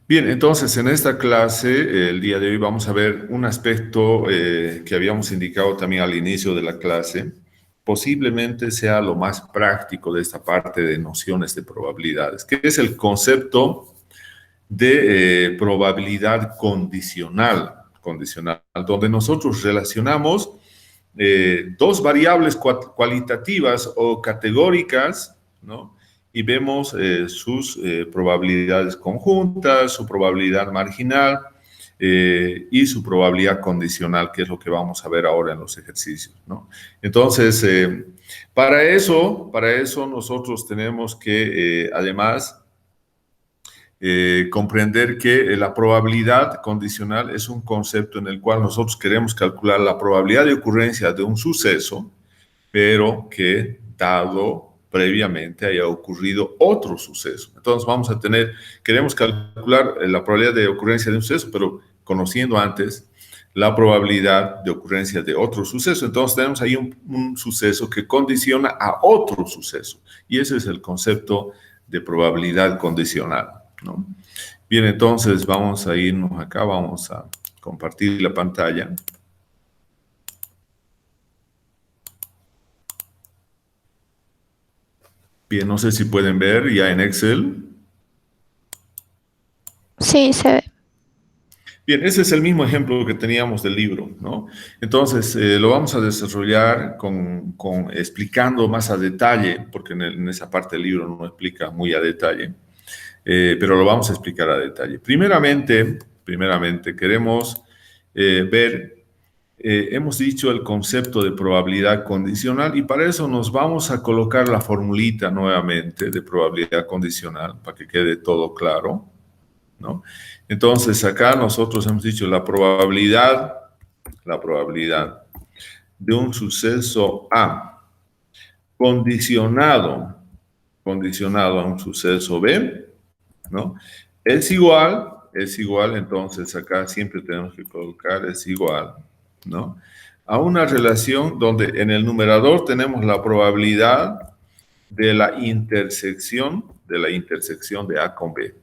Bien, entonces en esta clase, el día de hoy, vamos a ver un aspecto que habíamos indicado también al inicio de la clase. Posiblemente sea lo más práctico de esta parte de nociones de probabilidades, que es el concepto de probabilidad condicional, donde nosotros relacionamos dos variables cualitativas o categóricas, ¿no? Y vemos sus probabilidades conjuntas, su probabilidad marginal y su probabilidad condicional, que es lo que vamos a ver ahora en los ejercicios, ¿no? Entonces, para eso nosotros tenemos que, además, comprender que la probabilidad condicional es un concepto en el cual nosotros queremos calcular la probabilidad de ocurrencia de un suceso, pero que dado previamente haya ocurrido otro suceso. Entonces queremos calcular la probabilidad de ocurrencia de un suceso, pero conociendo antes la probabilidad de ocurrencia de otro suceso. Entonces tenemos ahí un suceso que condiciona a otro suceso. Y ese es el concepto de probabilidad condicional, ¿no? Bien, entonces vamos a irnos acá, vamos a compartir la pantalla. Bien, no sé si pueden ver ya en Excel. Sí, se ve. Bien, ese es el mismo ejemplo que teníamos del libro, ¿no? Entonces, lo vamos a desarrollar explicando más a detalle, porque en esa parte del libro no explica muy a detalle, pero lo vamos a explicar a detalle. Primeramente queremos ver, hemos dicho el concepto de probabilidad condicional y para eso nos vamos a colocar la formulita nuevamente de probabilidad condicional para que quede todo claro, ¿no? Entonces, acá nosotros hemos dicho la probabilidad de un suceso A condicionado a un suceso B, ¿no? Es igual, entonces acá siempre tenemos que colocar es igual, ¿no? A una relación donde en el numerador tenemos la probabilidad de la intersección de A con B.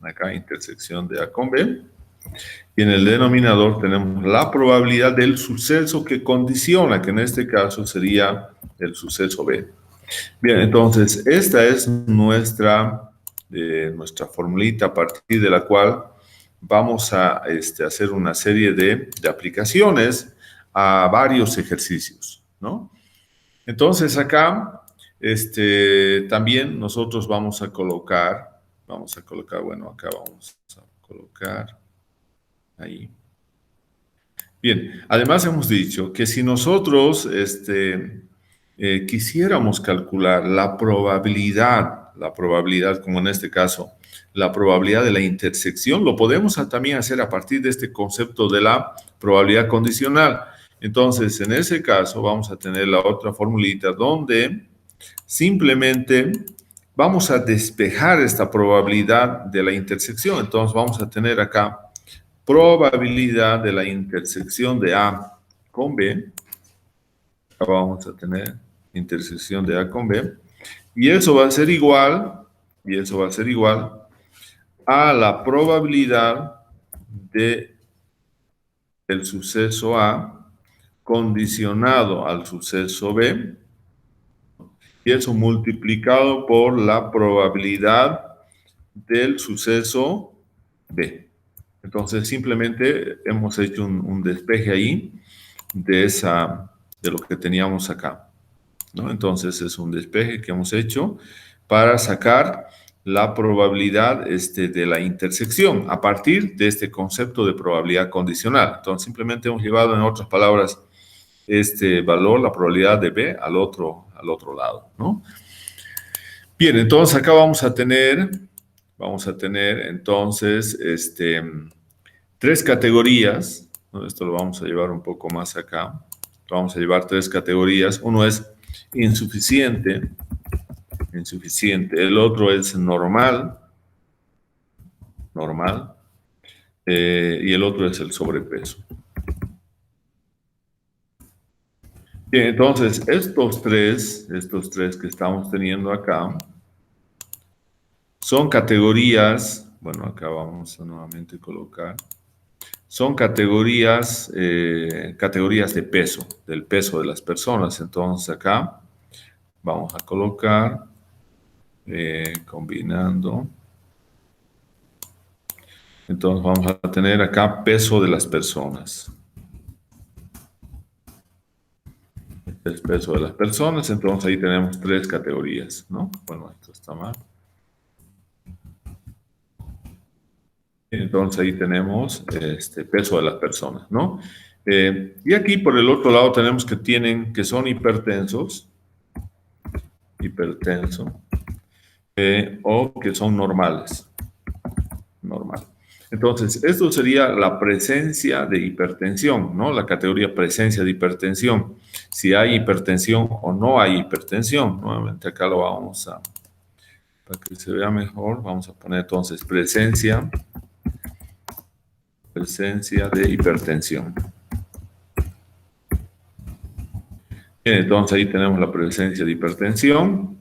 Acá intersección de A con B. Y en el denominador tenemos la probabilidad del suceso que condiciona, que en este caso sería el suceso B. Bien, entonces esta es nuestra formulita a partir de la cual vamos a hacer una serie de aplicaciones a varios ejercicios, ¿no? Entonces acá también nosotros vamos a colocar, bueno, acá vamos a colocar ahí. Bien, además hemos dicho que si nosotros quisiéramos calcular la probabilidad, como en este caso, la probabilidad de la intersección, lo podemos también hacer a partir de este concepto de la probabilidad condicional. Entonces, en ese caso, vamos a tener la otra formulita donde simplemente vamos a despejar esta probabilidad de la intersección. Entonces, vamos a tener acá probabilidad de la intersección de A con B. Acá vamos a tener intersección de A con B. Y eso va a ser igual, a la probabilidad de el suceso A condicionado al suceso B. Y eso multiplicado por la probabilidad del suceso B. Entonces, simplemente hemos hecho un despeje ahí de lo que teníamos acá, ¿no? Entonces, es un despeje que hemos hecho para sacar la probabilidad de la intersección a partir de este concepto de probabilidad condicional. Entonces, simplemente hemos llevado, en otras palabras, este valor, la probabilidad de B, al otro lado, ¿no? Bien, entonces acá vamos a tener entonces tres categorías, ¿no? Esto lo vamos a llevar un poco más acá. Vamos a llevar tres categorías. Uno es insuficiente. El otro es normal. Y el otro es el sobrepeso. Bien, entonces estos tres que estamos teniendo acá son categorías bueno, acá vamos a nuevamente colocar, son categorías, categorías de peso, del peso de las personas. Entonces acá vamos a colocar, combinando. Entonces vamos a tener acá peso de las personas. El peso de las personas, entonces ahí tenemos 3 categorías, ¿no? Bueno, esto está mal. Entonces ahí tenemos peso de las personas, ¿no? Y aquí por el otro lado tenemos que son hipertensos, o que son normales, normal. Entonces, esto sería la presencia de hipertensión, ¿no? La categoría presencia de hipertensión. Si hay hipertensión o no hay hipertensión. Nuevamente acá lo vamos a, para que se vea mejor, vamos a poner entonces presencia de hipertensión. Bien, entonces ahí tenemos la presencia de hipertensión.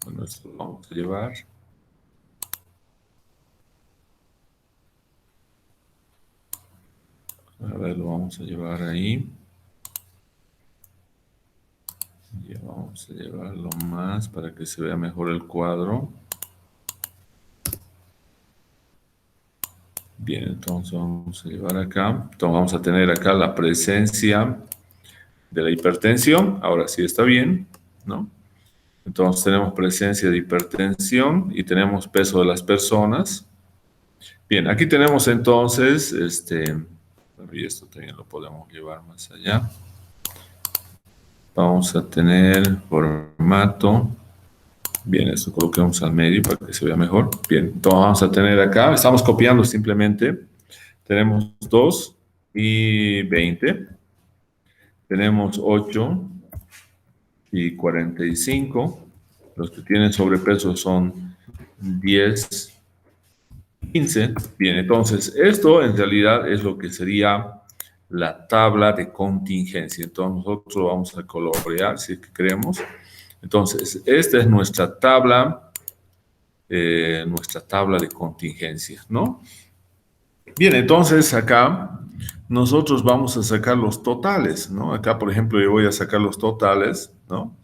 Bueno, esto lo vamos a llevar. A ver, lo vamos a llevar ahí. Ya vamos a llevarlo más para que se vea mejor el cuadro. Bien, entonces vamos a llevar acá. Entonces vamos a tener acá la presencia de la hipertensión. Ahora sí está bien, ¿no? Entonces tenemos presencia de hipertensión y tenemos peso de las personas. Bien, aquí tenemos entonces, bueno, y esto también lo podemos llevar más allá. Vamos a tener formato. Bien, esto coloquemos al medio para que se vea mejor. Bien, entonces vamos a tener acá, estamos copiando simplemente. Tenemos 2 y 20. Tenemos 8 y 45. Los que tienen sobrepeso son 10, 15. Bien, entonces esto en realidad es lo que sería la tabla de contingencia. Entonces nosotros lo vamos a colorear si es que queremos. Entonces, esta es nuestra tabla de contingencia, ¿no? Bien, entonces acá nosotros vamos a sacar los totales, ¿no? Acá, por ejemplo, yo voy a sacar los totales, ¿no?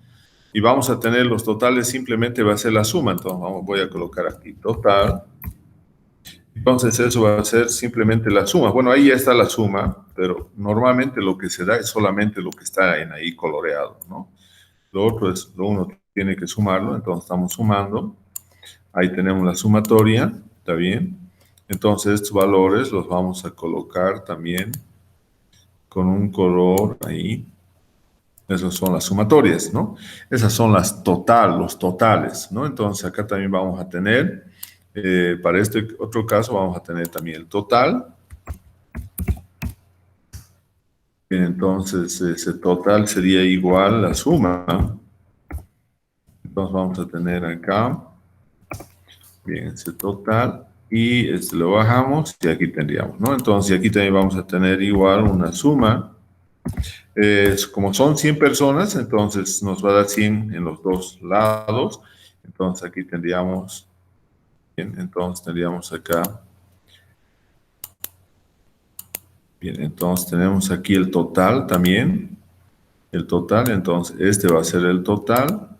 Y vamos a tener los totales, simplemente va a ser la suma. Entonces, voy a colocar aquí total. Entonces, eso va a ser simplemente la suma. Bueno, ahí ya está la suma, pero normalmente lo que se da es solamente lo que está en ahí coloreado, ¿no? Lo otro es, lo uno tiene que sumarlo, entonces estamos sumando. Ahí tenemos la sumatoria, ¿está bien? Entonces estos valores los vamos a colocar también con un color ahí. Esas son las sumatorias, ¿no? Esas son los totales, ¿no? Entonces acá también vamos a tener, para este otro caso vamos a tener también el total. Bien, entonces ese total sería igual a la suma. Entonces vamos a tener acá, bien, ese total. Y lo bajamos y aquí tendríamos, ¿no? Entonces aquí también vamos a tener igual una suma. Como son 100 personas, entonces nos va a dar 100 en los dos lados. Entonces aquí tendríamos, bien, entonces tendríamos acá, bien, entonces tenemos aquí el total también, el total, entonces este va a ser el total.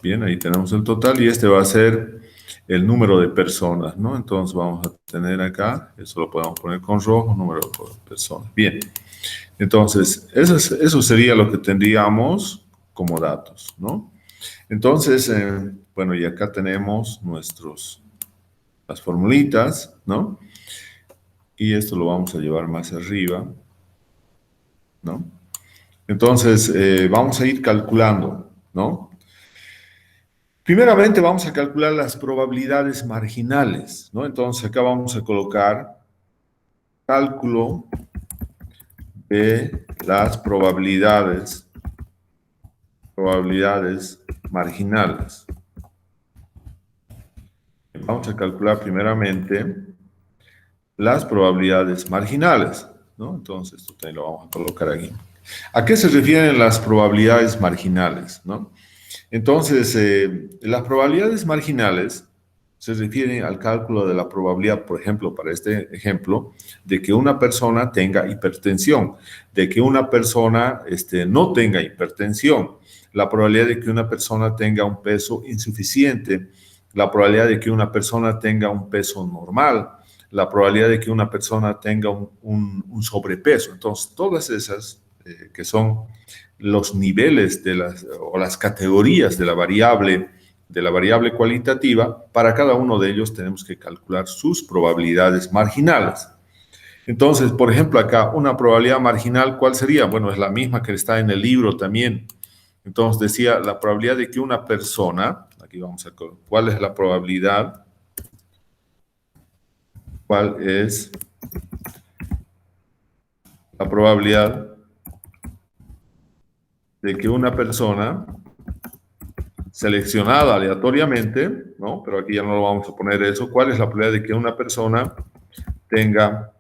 Bien, ahí tenemos el total y este va a ser el número de personas, ¿no? Entonces vamos a tener acá, eso lo podemos poner con rojo, número de personas. Bien, entonces eso sería lo que tendríamos como datos, ¿no? Entonces, bueno, y acá tenemos las formulitas, ¿no? Y esto lo vamos a llevar más arriba, ¿no? Entonces, vamos a ir calculando, ¿no? Primeramente vamos a calcular las probabilidades marginales, ¿no? Entonces acá vamos a colocar cálculo de las probabilidades marginales. Vamos a calcular primeramente las probabilidades marginales, ¿no? Entonces esto también lo vamos a colocar aquí. ¿A qué se refieren las probabilidades marginales, no? Entonces, las probabilidades marginales se refiere al cálculo de la probabilidad, por ejemplo, para este ejemplo, de que una persona tenga hipertensión, de que una persona no tenga hipertensión, la probabilidad de que una persona tenga un peso insuficiente, la probabilidad de que una persona tenga un peso normal, la probabilidad de que una persona tenga un sobrepeso. Entonces, todas esas que son los niveles o las categorías de la variable cualitativa, para cada uno de ellos tenemos que calcular sus probabilidades marginales. Entonces, por ejemplo, acá una probabilidad marginal, ¿cuál sería? Bueno, es la misma que está en el libro también. Entonces decía la probabilidad de que una persona, aquí vamos a, ¿cuál es la probabilidad? ¿Cuál es la probabilidad de que una persona seleccionada aleatoriamente, ¿no? Pero aquí ya no lo vamos a poner eso. ¿Cuál es la probabilidad de que una persona tenga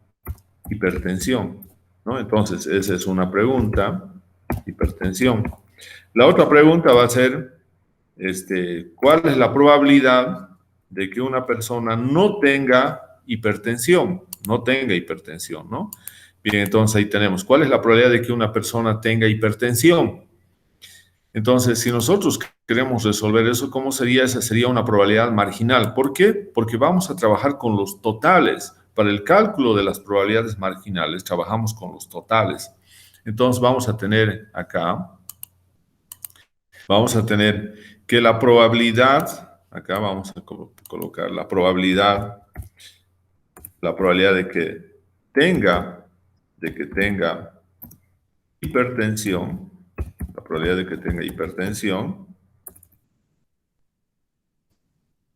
hipertensión? ¿No? Entonces, esa es una pregunta, hipertensión. La otra pregunta va a ser, ¿cuál es la probabilidad de que una persona no tenga hipertensión? No tenga hipertensión, ¿no? Bien, entonces ahí tenemos, ¿cuál es la probabilidad de que una persona tenga hipertensión? Entonces, si nosotros queremos resolver eso, ¿cómo sería? Esa sería una probabilidad marginal. ¿Por qué? Porque vamos a trabajar con los totales. Para el cálculo de las probabilidades marginales, trabajamos con los totales. Entonces, vamos a tener acá, vamos a tener que la probabilidad, acá vamos a colocar la probabilidad de que tenga hipertensión, la probabilidad de que tenga hipertensión,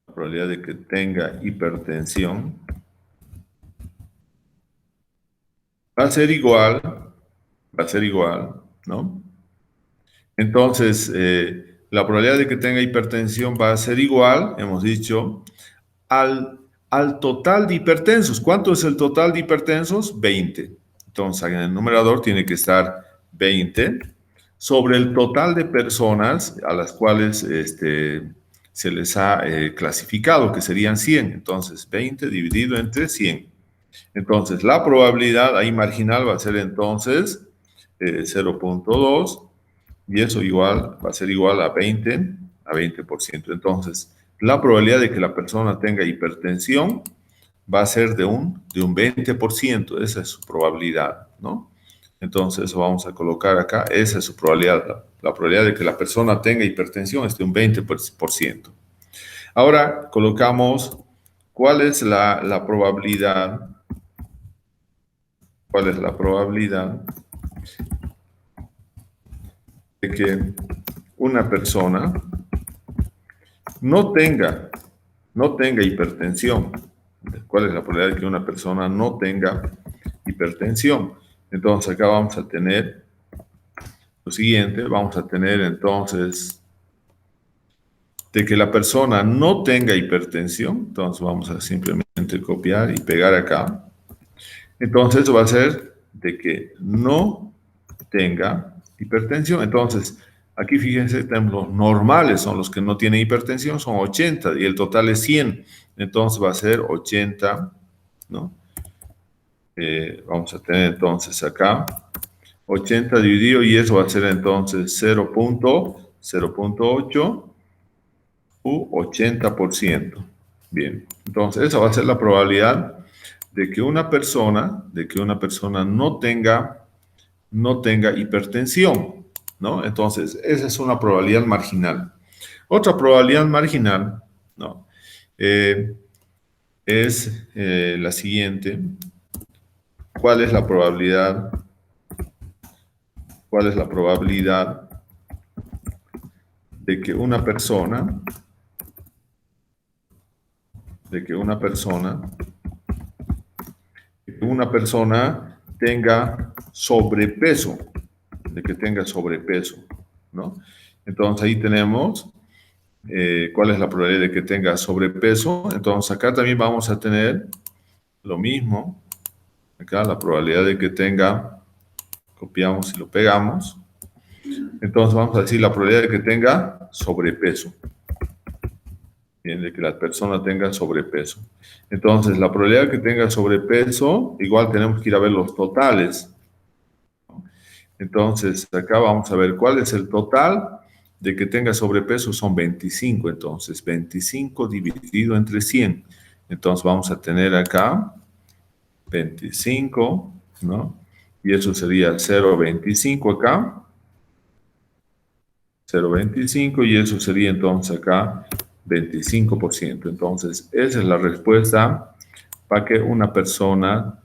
la probabilidad de que tenga hipertensión va a ser igual, ¿no? Entonces, la probabilidad de que tenga hipertensión va a ser igual, hemos dicho, al total de hipertensos. ¿Cuánto es el total de hipertensos? 20. Entonces, en el numerador tiene que estar 20 sobre el total de personas a las cuales se les ha clasificado, que serían 100. Entonces, 20 dividido entre 100. Entonces, la probabilidad ahí marginal va a ser entonces 0.2 y eso igual va a ser igual a 20%. Entonces, la probabilidad de que la persona tenga hipertensión va a ser de un 20%. Esa es su probabilidad, ¿no? Entonces, eso vamos a colocar acá. Esa es su probabilidad. La probabilidad de que la persona tenga hipertensión es de un 20%. Ahora, colocamos cuál es la probabilidad. ¿Cuál es la probabilidad de que una persona no tenga hipertensión? ¿Cuál es la probabilidad de que una persona no tenga hipertensión? Entonces acá vamos a tener lo siguiente, vamos a tener entonces de que la persona no tenga hipertensión, entonces vamos a simplemente copiar y pegar acá. Entonces eso va a ser de que no tenga hipertensión. Entonces, aquí fíjense, tenemos los normales, son los que no tienen hipertensión, son 80 y el total es 100. Entonces va a ser 80, ¿no? Vamos a tener entonces acá 80 dividido y eso va a ser entonces 0.08 u 80%. Bien, entonces esa va a ser la probabilidad de que una persona no tenga hipertensión, ¿no? Entonces, esa es una probabilidad marginal. Otra probabilidad marginal, ¿no? Es la siguiente. ¿Cuál es la probabilidad? ¿Cuál es la probabilidad de que una persona tenga sobrepeso? De que tenga sobrepeso, ¿no? Entonces ahí tenemos cuál es la probabilidad de que tenga sobrepeso. Entonces acá también vamos a tener lo mismo. Acá la probabilidad de que tenga, copiamos y lo pegamos. Entonces vamos a decir la probabilidad de que tenga sobrepeso. Bien, de que la persona tenga sobrepeso. Entonces, la probabilidad de que tenga sobrepeso, igual tenemos que ir a ver los totales. Entonces, acá vamos a ver cuál es el total de que tenga sobrepeso, son 25. Entonces, 25 dividido entre 100. Entonces, vamos a tener acá 25, ¿no? Y eso sería 0,25 acá. 0,25 y eso sería entonces acá 25%. Entonces, esa es la respuesta para que una persona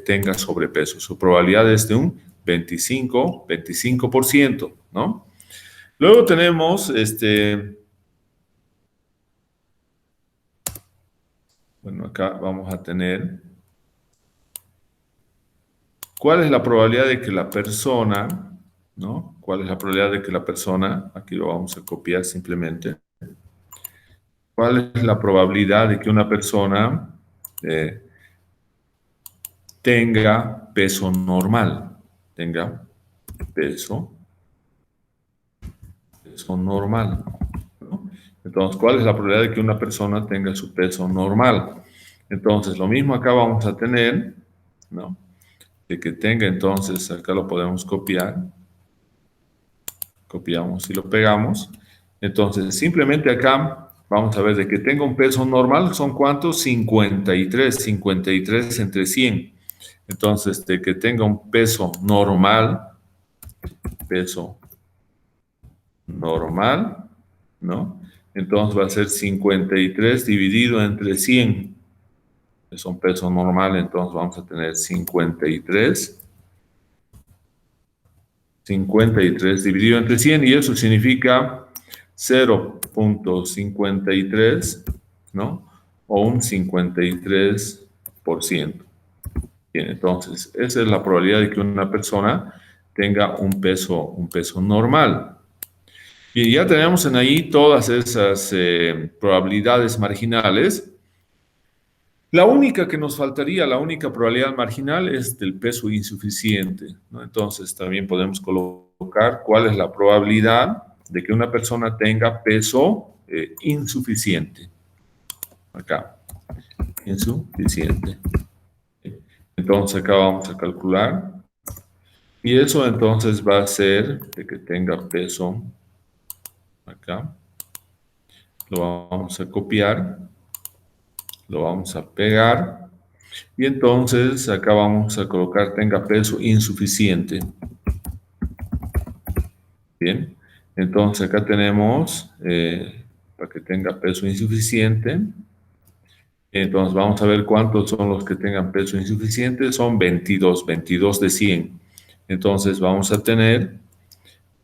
tenga sobrepeso. Su probabilidad es de un 25%, ¿no? Luego tenemos, bueno, acá vamos a tener, ¿cuál es la probabilidad de que la persona, ¿no? ¿Cuál es la probabilidad de que la persona, aquí lo vamos a copiar simplemente, ¿cuál es la probabilidad de que una persona eh, tenga peso normal? Tenga peso normal, ¿no? Entonces, ¿cuál es la probabilidad de que una persona tenga su peso normal? Entonces, lo mismo acá vamos a tener, ¿no? De que tenga, entonces, acá lo podemos copiar. Copiamos y lo pegamos. Entonces, simplemente acá vamos a ver de que tenga un peso normal, ¿son cuántos? 53 entre 100. Entonces, de que tenga un peso normal, ¿no? Entonces va a ser 53 dividido entre 100. Es un peso normal, entonces vamos a tener 53 dividido entre 100 y eso significa 0,53, ¿no? O un 53%. Bien, entonces esa es la probabilidad de que una persona tenga un peso normal. Bien, ya tenemos en ahí todas esas probabilidades marginales. La única que nos faltaría, la única probabilidad marginal es del peso insuficiente, ¿no? Entonces también podemos colocar cuál es la probabilidad de que una persona tenga peso insuficiente. Acá, insuficiente. Entonces acá vamos a calcular. Y eso entonces va a ser de que tenga peso acá. Lo vamos a copiar. Lo vamos a pegar. Y entonces acá vamos a colocar tenga peso insuficiente. Bien, entonces acá tenemos para que tenga peso insuficiente. Entonces vamos a ver cuántos son los que tengan peso insuficiente. Son 22 de 100. Entonces vamos a tener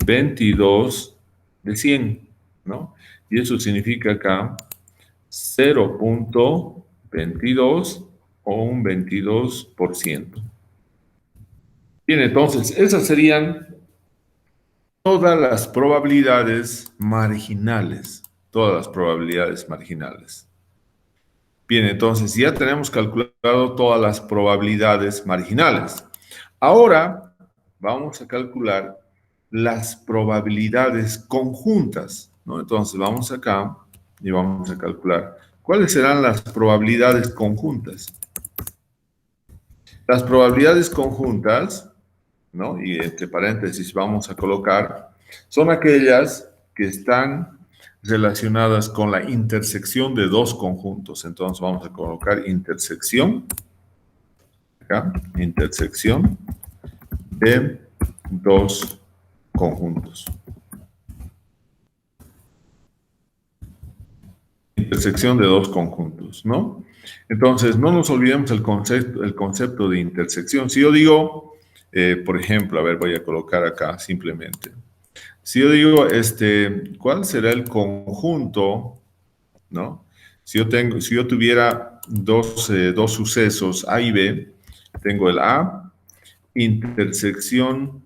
22 de 100, ¿no? Y eso significa acá 0,22 o un 22%. Bien, entonces esas serían todas las probabilidades marginales. Todas las probabilidades marginales. Bien, entonces ya tenemos calculado todas las probabilidades marginales. Ahora vamos a calcular las probabilidades conjuntas, ¿no? Entonces vamos acá y vamos a calcular cuáles serán las probabilidades conjuntas. Las probabilidades conjuntas, ¿no? Y entre paréntesis vamos a colocar, son aquellas que están relacionadas con la intersección de dos conjuntos. Entonces vamos a colocar intersección, acá, intersección de dos conjuntos. Intersección de dos conjuntos, ¿no? Entonces, no nos olvidemos el concepto de intersección. Si yo digo, por ejemplo, a ver, voy a colocar acá simplemente. Si yo digo, ¿cuál será el conjunto, no? Si yo tuviera dos sucesos A y B, tengo el A, intersección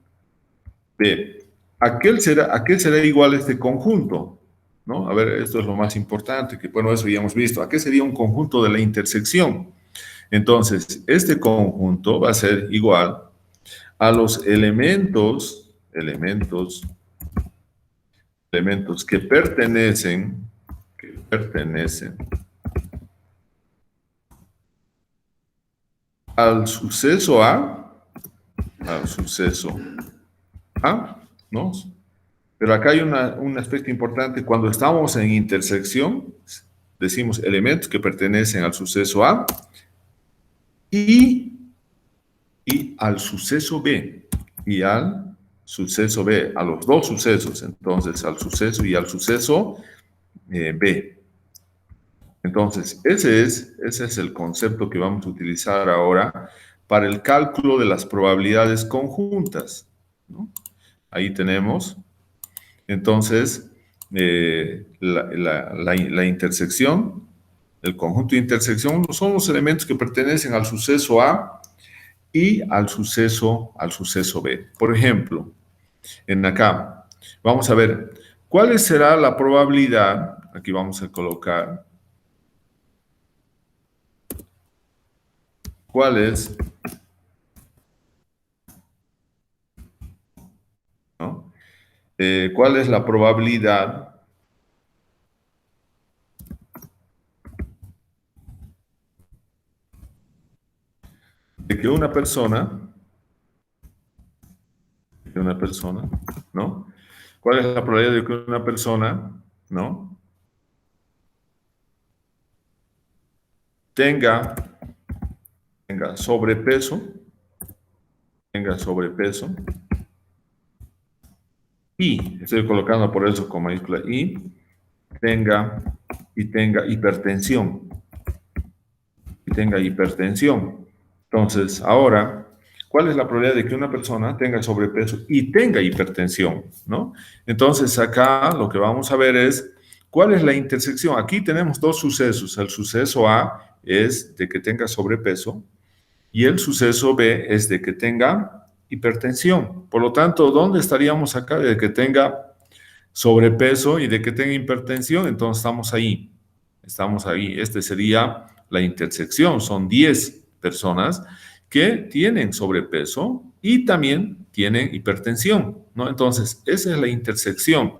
B. ¿A qué será igual este conjunto? ¿No? A ver, esto es lo más importante, que bueno, eso ya hemos visto. ¿A qué sería un conjunto de la intersección? Entonces, este conjunto va a ser igual a los elementos que pertenecen que pertenecen al suceso A, ¿no? Pero acá hay un aspecto importante. Cuando estamos en intersección, decimos elementos que pertenecen al suceso A y al suceso B. Y al suceso B, a los dos sucesos. Entonces, al suceso y al suceso B. Entonces, ese es el concepto que vamos a utilizar ahora para el cálculo de las probabilidades conjuntas, ¿no? Ahí tenemos, entonces, la intersección, el conjunto de intersección son los elementos que pertenecen al suceso A y al suceso B. Por ejemplo, en acá, vamos a ver, ¿cuál será la probabilidad? Aquí vamos a colocar, ¿cuál es? ¿No? ¿Cuál es la probabilidad de que una persona, ¿no? ¿Cuál es la probabilidad de que una persona, ¿no? Tenga sobrepeso, y, estoy colocando por eso con mayúscula y, tenga hipertensión, Entonces, ahora, ¿cuál es la probabilidad de que una persona tenga sobrepeso y tenga hipertensión, ¿no? Entonces, acá lo que vamos a ver es cuál es la intersección. Aquí tenemos dos sucesos. El suceso A es de que tenga sobrepeso y el suceso B es de que tenga hipertensión. Por lo tanto, ¿dónde estaríamos acá? De que tenga sobrepeso y de que tenga hipertensión, entonces estamos ahí. Este sería la intersección. Son 10 personas que tienen sobrepeso y también tienen hipertensión, ¿no? Entonces, esa es la intersección.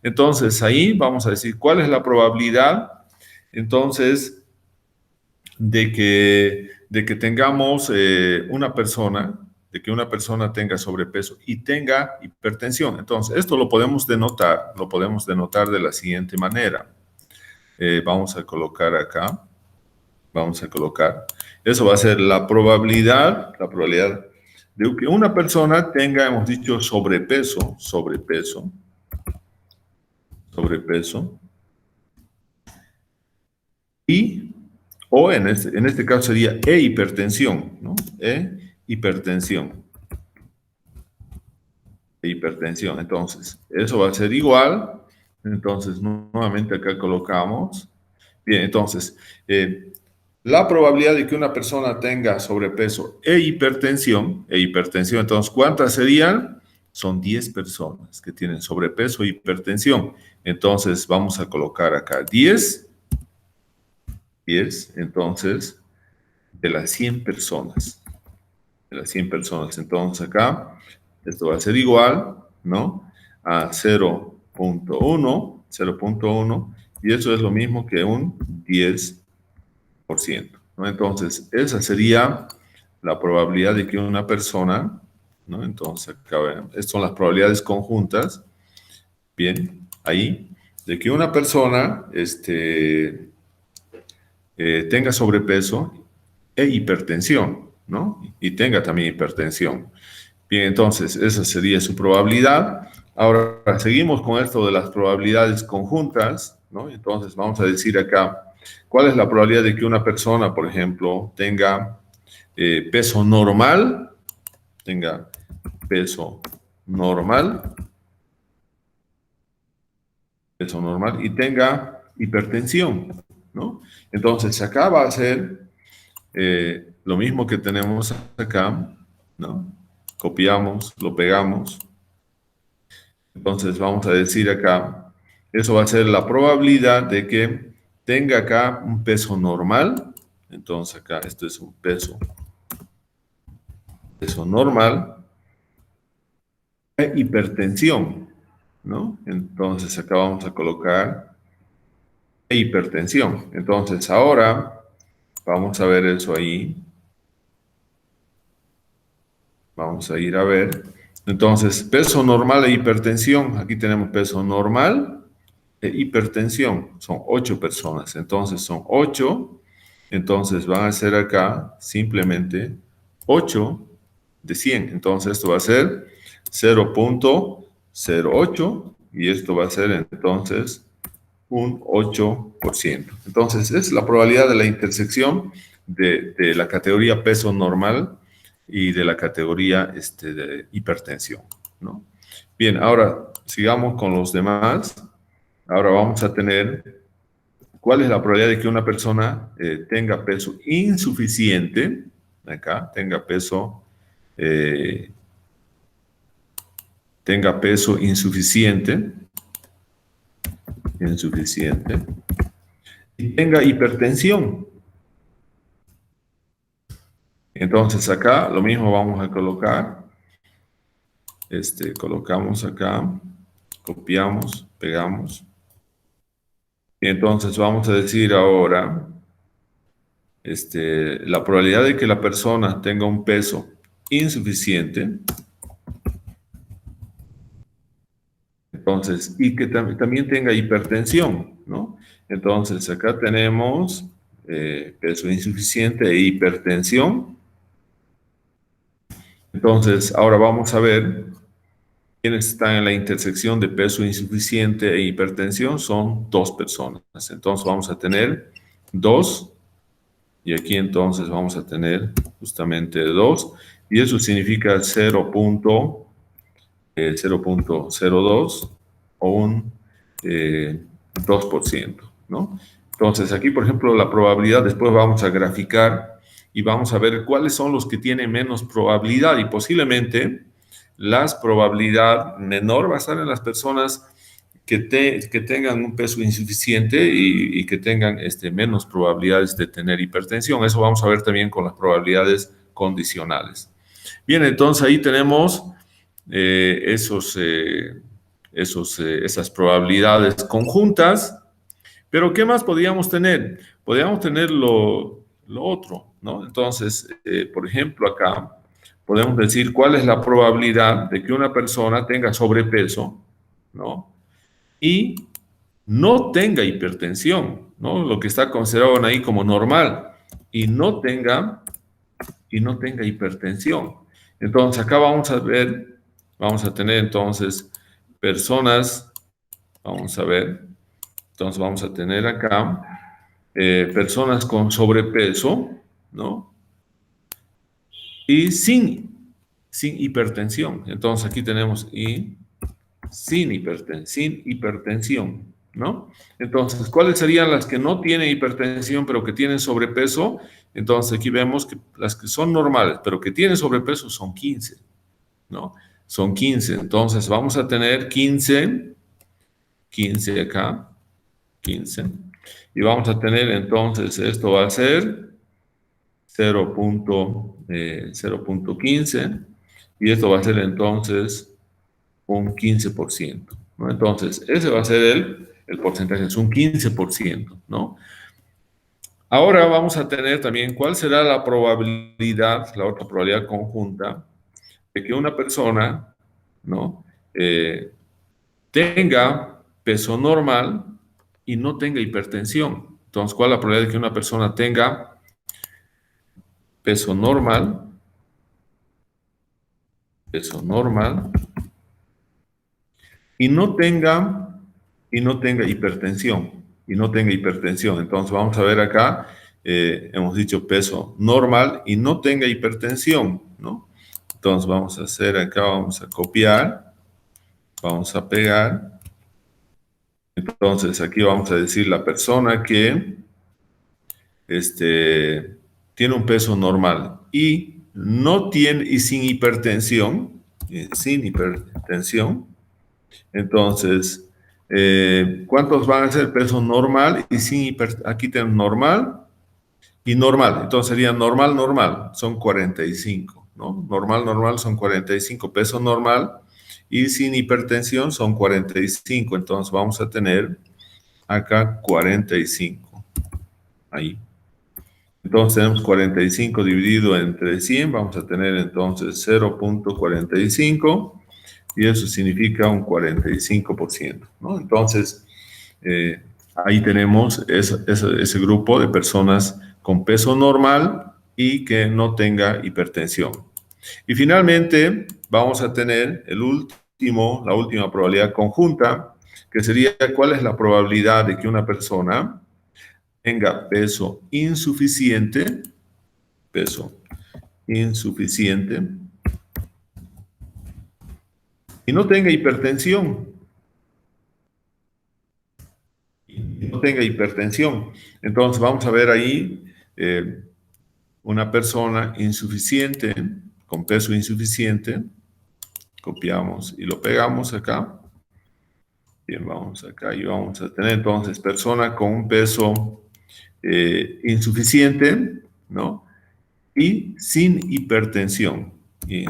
Entonces, ahí vamos a decir cuál es la probabilidad, entonces, de que tengamos una persona, de que una persona tenga sobrepeso y tenga hipertensión. Entonces, esto lo podemos denotar de la siguiente manera. Vamos a colocar acá, eso va a ser la probabilidad de que una persona tenga, hemos dicho, sobrepeso, y, o en este caso sería hipertensión, ¿no? Hipertensión. Entonces, eso va a ser igual. Entonces, nuevamente acá colocamos. Bien, entonces, la probabilidad de que una persona tenga sobrepeso e hipertensión, entonces, ¿cuántas serían? Son 10 personas que tienen sobrepeso e hipertensión. Entonces, vamos a colocar acá 10, entonces, de las 100 personas. Entonces, acá, esto va a ser igual, ¿no? A 0.1, y eso es lo mismo que un 10%, ¿no? Entonces, esa sería la probabilidad de que una persona, ¿no? Entonces, acá estas son las probabilidades conjuntas, bien, ahí, de que una persona tenga sobrepeso e hipertensión, ¿no? Y tenga también hipertensión. Bien, entonces, esa sería su probabilidad. Ahora, seguimos con esto de las probabilidades conjuntas, ¿no? Entonces, vamos a decir acá, ¿cuál es la probabilidad de que una persona, por ejemplo, tenga peso normal? Y tenga hipertensión, ¿no? Entonces, acá va a ser lo mismo que tenemos acá, ¿no? Copiamos, lo pegamos. Entonces, vamos a decir acá, eso va a ser la probabilidad de que tenga acá un peso normal. Entonces, acá esto es un peso normal e hipertensión, ¿no? Entonces, acá vamos a colocar e hipertensión. Entonces, ahora vamos a ver eso ahí. Vamos a ir a ver. Entonces, peso normal e hipertensión. Aquí tenemos peso normal e hipertensión. Son 8 personas. Entonces, son 8. Entonces, van a ser acá simplemente 8 de 100. Entonces, esto va a ser 0.08 y esto va a ser entonces un 8%. Entonces, es la probabilidad de la intersección de la categoría peso normal y de la categoría de hipertensión, ¿no? Bien, ahora sigamos con los demás. Ahora vamos a tener cuál es la probabilidad de que una persona tenga peso insuficiente, acá, eh, tenga peso insuficiente, y tenga hipertensión. Entonces acá lo mismo vamos a colocar. Colocamos acá, copiamos, pegamos. Y entonces vamos a decir ahora, la probabilidad de que la persona tenga un peso insuficiente, entonces, y que también tenga hipertensión, ¿no? Entonces acá tenemos peso insuficiente e hipertensión. Entonces, ahora vamos a ver quienes están en la intersección de peso insuficiente e hipertensión. Son 2 personas. Entonces vamos a tener 2 y aquí entonces vamos a tener justamente 2 y eso significa 0.02 o un 2%, ¿no? Entonces aquí, por ejemplo, la probabilidad, después vamos a graficar y vamos a ver cuáles son los que tienen menos probabilidad y posiblemente la probabilidad menor va a estar en las personas que tengan un peso insuficiente y que tengan menos probabilidades de tener hipertensión. Eso vamos a ver también con las probabilidades condicionales. Bien, entonces ahí tenemos esas probabilidades conjuntas, pero ¿qué más podríamos tener? Podríamos tener lo otro, ¿no? Entonces, por ejemplo, acá podemos decir cuál es la probabilidad de que una persona tenga sobrepeso, ¿no? Y no tenga hipertensión, ¿no? Lo que está considerado ahí como normal, y no tenga hipertensión. Entonces, acá vamos a ver, vamos a tener entonces personas, vamos a ver, entonces vamos a tener acá personas con sobrepeso, ¿no? Y sin hipertensión. Entonces, aquí tenemos sin hipertensión, ¿no? Entonces, ¿cuáles serían las que no tienen hipertensión, pero que tienen sobrepeso? Entonces, aquí vemos que las que son normales, pero que tienen sobrepeso son 15, ¿no? Son 15. Entonces, vamos a tener 15 acá, 15. Y vamos a tener, entonces, esto va a ser 0.15. Y esto va a ser, entonces, un 15%, ¿no? Entonces, ese va a ser el porcentaje, es un 15%, ¿no? Ahora vamos a tener también cuál será la probabilidad, la otra probabilidad conjunta, de que una persona, ¿no? Tenga peso normal y no tenga hipertensión. Entonces, ¿cuál es la probabilidad de que una persona tenga peso normal y no tenga hipertensión, Entonces vamos a ver acá, hemos dicho peso normal y no tenga hipertensión, ¿no? Entonces vamos a hacer acá, vamos a copiar, vamos a pegar. Entonces aquí vamos a decir la persona que tiene un peso normal y no tiene, y sin hipertensión, entonces, ¿cuántos van a ser peso normal y sin hipertensión? Aquí tenemos normal y normal. Entonces sería normal, son 45, ¿no? Normal son 45, peso normal y sin hipertensión son 45. Entonces vamos a tener acá 45. Ahí. Entonces tenemos 45 dividido entre 100, vamos a tener entonces 0.45 y eso significa un 45%, ¿no? Entonces, ahí tenemos ese grupo de personas con peso normal y que no tenga hipertensión. Y finalmente vamos a tener la última probabilidad conjunta, que sería cuál es la probabilidad de que una persona tenga peso insuficiente y no tenga hipertensión. Entonces vamos a ver ahí una persona insuficiente, con peso insuficiente, copiamos y lo pegamos acá. Bien, vamos acá y vamos a tener entonces persona con un peso insuficiente, ¿no? Y sin hipertensión. Bien,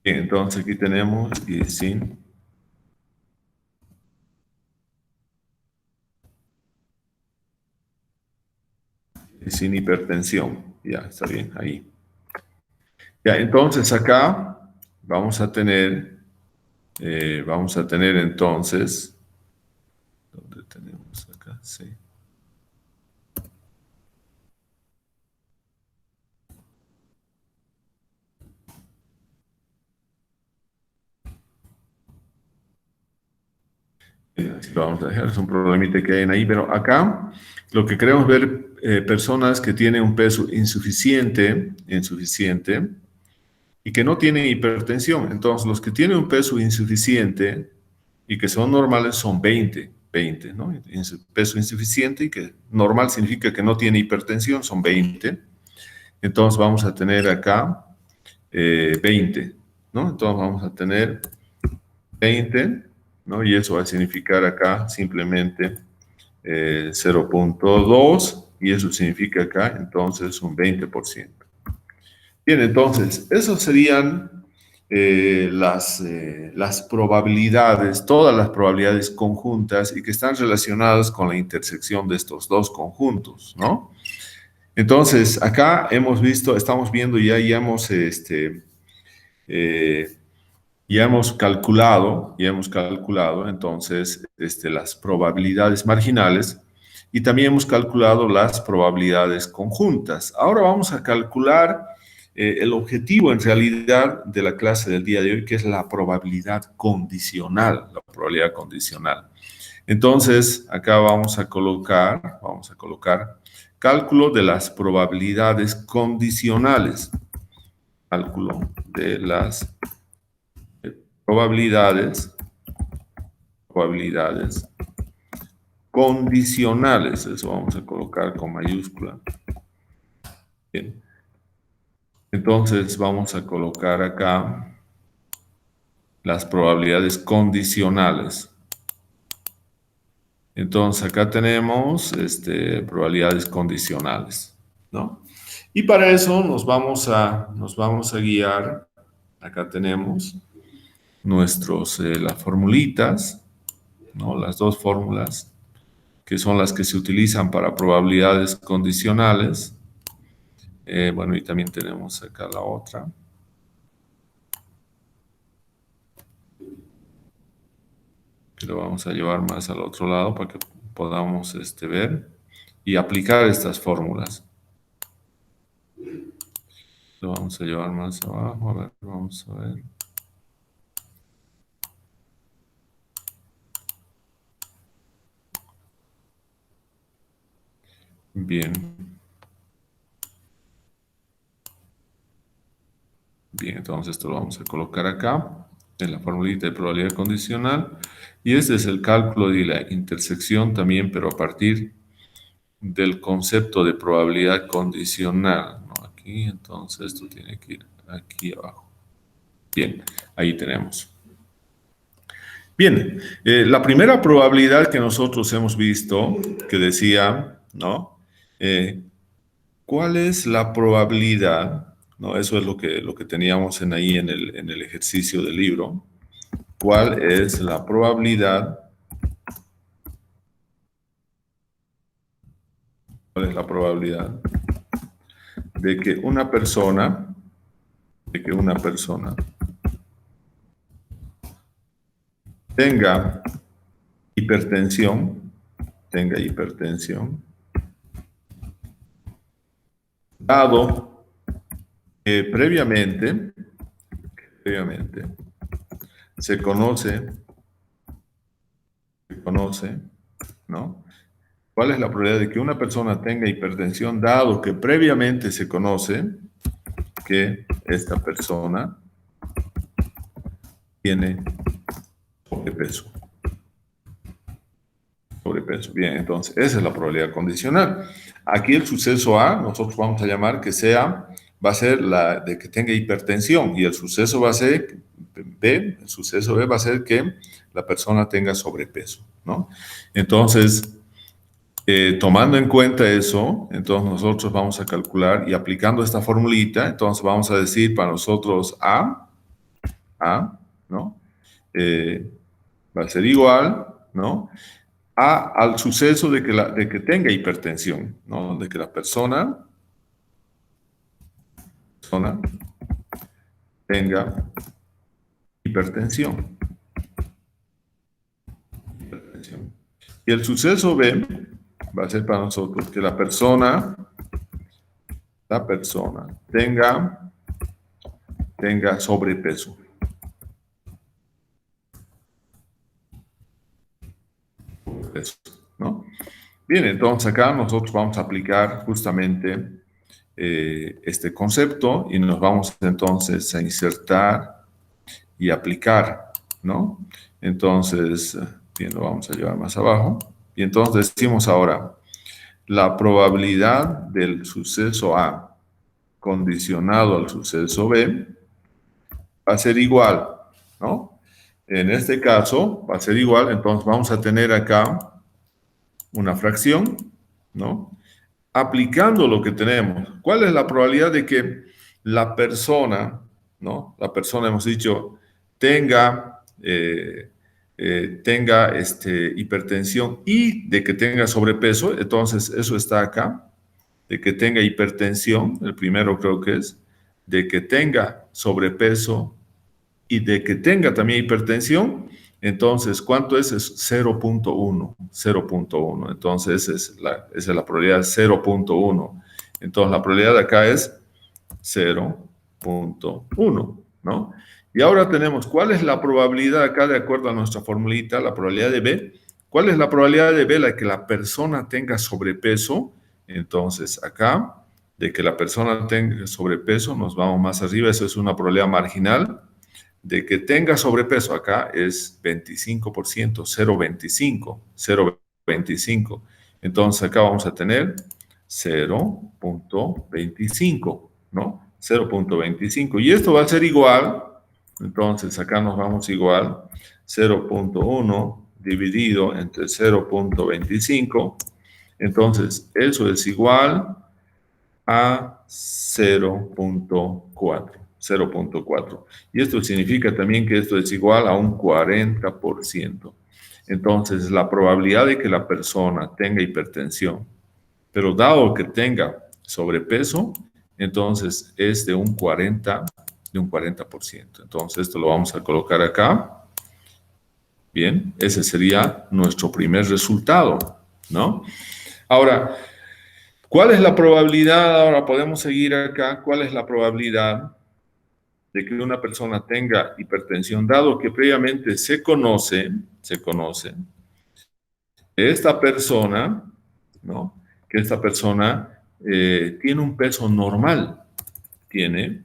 entonces aquí tenemos y sin hipertensión. Ya, está bien, ahí. Ya, entonces acá vamos a tener entonces, ¿dónde tenemos acá? Sí. Así lo vamos a dejar, es un problemita que hay ahí, pero acá lo que queremos ver, personas que tienen un peso insuficiente, y que no tienen hipertensión. Entonces, los que tienen un peso insuficiente y que son normales son 20, ¿no? Peso insuficiente y que normal significa que no tiene hipertensión, son 20. Entonces, vamos a tener acá 20, ¿no? Entonces, vamos a tener 20, ¿no? Y eso va a significar acá simplemente 0.2 y eso significa acá entonces un 20%. Bien, entonces, esas serían las probabilidades, todas las probabilidades conjuntas y que están relacionadas con la intersección de estos dos conjuntos, ¿no? Entonces, acá estamos viendo ya hemos calculado, entonces las probabilidades marginales y también hemos calculado las probabilidades conjuntas. Ahora vamos a calcular el objetivo en realidad de la clase del día de hoy, que es la probabilidad condicional, Entonces, acá vamos a colocar cálculo de las probabilidades condicionales. Cálculo de las probabilidades condicionales, eso vamos a colocar con mayúscula. Bien. Entonces vamos a colocar acá las probabilidades condicionales. Entonces acá tenemos probabilidades condicionales, ¿no? Y para eso nos vamos a guiar. Acá tenemos las formulitas, ¿no? Las dos fórmulas que son las que se utilizan para probabilidades condicionales. Bueno, y también tenemos acá la otra. Que lo vamos a llevar más al otro lado para que podamos ver y aplicar estas fórmulas. Lo vamos a llevar más abajo. A ver, vamos a ver. Bien. Bien, entonces esto lo vamos a colocar acá, en la formulita de probabilidad condicional. Y este es el cálculo de la intersección también, pero a partir del concepto de probabilidad condicional, ¿no? Aquí, entonces esto tiene que ir aquí abajo. Bien, ahí tenemos. Bien, la primera probabilidad que nosotros hemos visto, que decía, ¿no? ¿Cuál es la probabilidad ¿no? Eso es lo que teníamos ahí en el ejercicio del libro. ¿Cuál es la probabilidad? ¿Cuál es la probabilidad de que una persona tenga hipertensión, dado que previamente se conoce, ¿no? ¿Cuál es la probabilidad de que una persona tenga hipertensión, dado que previamente se conoce que esta persona tiene sobrepeso? Bien, entonces esa es la probabilidad condicional. Aquí el suceso A, nosotros vamos a llamar que va a ser la de que tenga hipertensión, y el suceso va a ser B, el suceso B va a ser que la persona tenga sobrepeso, ¿no? Entonces, tomando en cuenta eso, entonces nosotros vamos a calcular, y aplicando esta formulita, entonces vamos a decir para nosotros A, ¿no? Va a ser igual, ¿no? Al suceso de que tenga hipertensión, ¿no? De que la persona tenga hipertensión. Y el suceso B va a ser para nosotros que la persona tenga sobrepeso. ¿No? Bien, entonces acá nosotros vamos a aplicar justamente este concepto, y nos vamos entonces a insertar y aplicar, ¿no? Entonces, bien, lo vamos a llevar más abajo. Y entonces decimos ahora, la probabilidad del suceso A condicionado al suceso B va a ser igual, ¿no? En este caso va a ser igual, entonces vamos a tener acá una fracción, ¿no? Aplicando lo que tenemos. ¿Cuál es la probabilidad de que la persona, ¿no? La persona, hemos dicho, tenga hipertensión y de que tenga sobrepeso? Entonces, eso está acá. De que tenga hipertensión, el primero creo que es, de que tenga sobrepeso y de que tenga también hipertensión. Entonces, ¿cuánto es? Es 0.1. 0.1. Entonces, esa es la probabilidad 0.1. Entonces, la probabilidad de acá es 0.1, ¿no? Y ahora tenemos, ¿cuál es la probabilidad acá de acuerdo a nuestra formulita? La probabilidad de B. ¿Cuál es la probabilidad de B? La que la persona tenga sobrepeso. Entonces, acá, de que la persona tenga sobrepeso, nos vamos más arriba, eso es una probabilidad marginal. De que tenga sobrepeso acá es 25%, 0.25. Entonces acá vamos a tener 0.25, ¿no? 0.25. Y esto va a ser igual, entonces acá nos vamos igual, 0.1 dividido entre 0.25. Entonces eso es igual a 0.4. 0.4. Y esto significa también que esto es igual a un 40%. Entonces, la probabilidad de que la persona tenga hipertensión, pero dado que tenga sobrepeso, entonces es de un 40%. Entonces, esto lo vamos a colocar acá. Bien, ese sería nuestro primer resultado, ¿no? Ahora, ¿cuál es la probabilidad? Ahora podemos seguir acá. ¿Cuál es la probabilidad de que una persona tenga hipertensión, dado que previamente se conoce que esta persona, ¿no? Que esta persona tiene un peso normal, tiene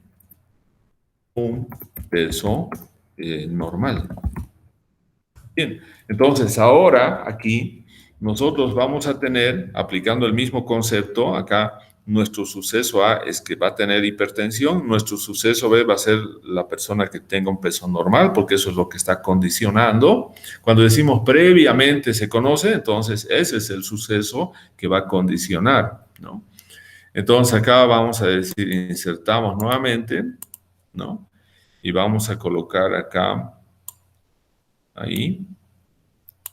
un peso normal. Bien, entonces ahora aquí nosotros vamos a tener, aplicando el mismo concepto, acá nuestro suceso A es que va a tener hipertensión, nuestro suceso B va a ser la persona que tenga un peso normal, porque eso es lo que está condicionando. Cuando decimos previamente se conoce, entonces ese es el suceso que va a condicionar, ¿no? Entonces acá vamos a decir, insertamos nuevamente, ¿no? Y vamos a colocar acá, ahí.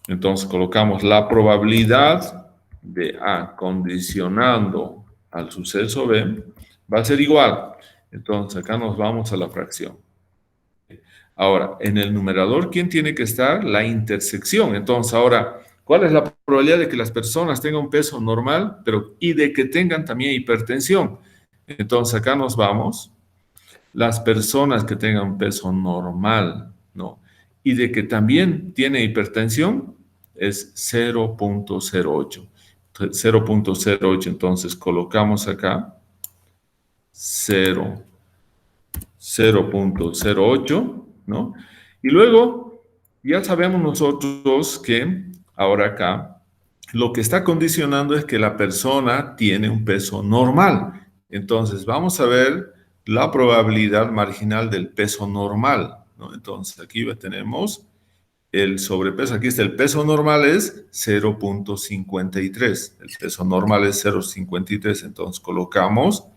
Entonces colocamos la probabilidad de A condicionando al suceso B, va a ser igual. Entonces acá nos vamos a la fracción. Ahora, en el numerador, ¿quién tiene que estar? La intersección. Entonces, ahora, ¿cuál es la probabilidad de que las personas tengan un peso normal, y de que tengan también hipertensión? Entonces, acá nos vamos. Las personas que tengan un peso normal, ¿no? Y de que también tiene hipertensión, es 0.08. 0.08, entonces colocamos acá 0.08, ¿no? Y luego, ya sabemos nosotros que ahora acá, lo que está condicionando es que la persona tiene un peso normal. Entonces, vamos a ver la probabilidad marginal del peso normal, ¿no? Entonces, aquí tenemos el sobrepeso. Aquí está el peso normal es 0.53. El peso normal es 0.53. Entonces, colocamos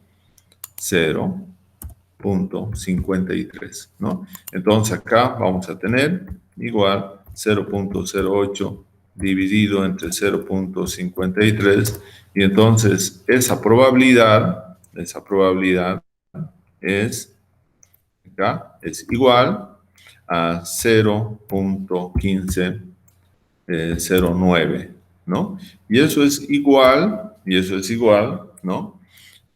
0.53, ¿no? Entonces acá vamos a tener igual 0.08 dividido entre 0.53 y entonces esa probabilidad es, acá, es igual a 0.1509, ¿no? Y eso es igual, ¿no?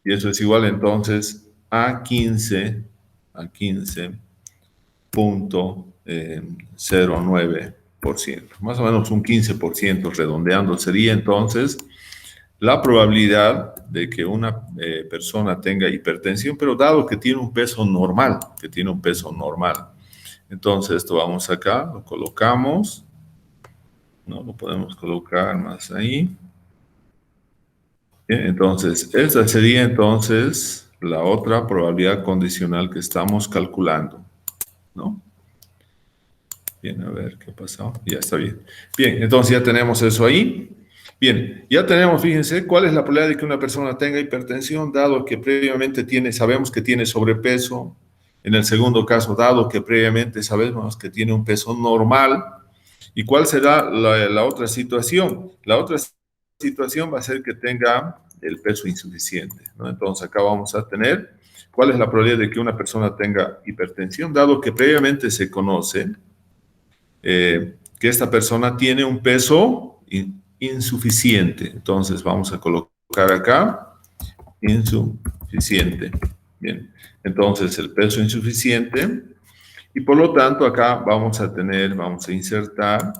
Y eso es igual entonces a 15.09%. Más o menos un 15% redondeando sería entonces la probabilidad de que una persona tenga hipertensión, pero dado que tiene un peso normal, Entonces esto vamos acá, lo colocamos, ¿no? Lo podemos colocar más ahí. Bien, entonces, esta sería entonces la otra probabilidad condicional que estamos calculando, ¿no? Bien, a ver qué pasó. Ya está bien. Bien, entonces ya tenemos eso ahí. Bien, ya tenemos, fíjense, cuál es la probabilidad de que una persona tenga hipertensión, dado que previamente sabemos que tiene sobrepeso. En el segundo caso, dado que previamente sabemos que tiene un peso normal. ¿Y cuál será la otra situación? La otra situación va a ser que tenga el peso insuficiente, ¿no? Entonces acá vamos a tener cuál es la probabilidad de que una persona tenga hipertensión, dado que previamente se conoce que esta persona tiene un peso insuficiente. Entonces vamos a colocar acá insuficiente. Bien, entonces el peso insuficiente y por lo tanto acá vamos a insertar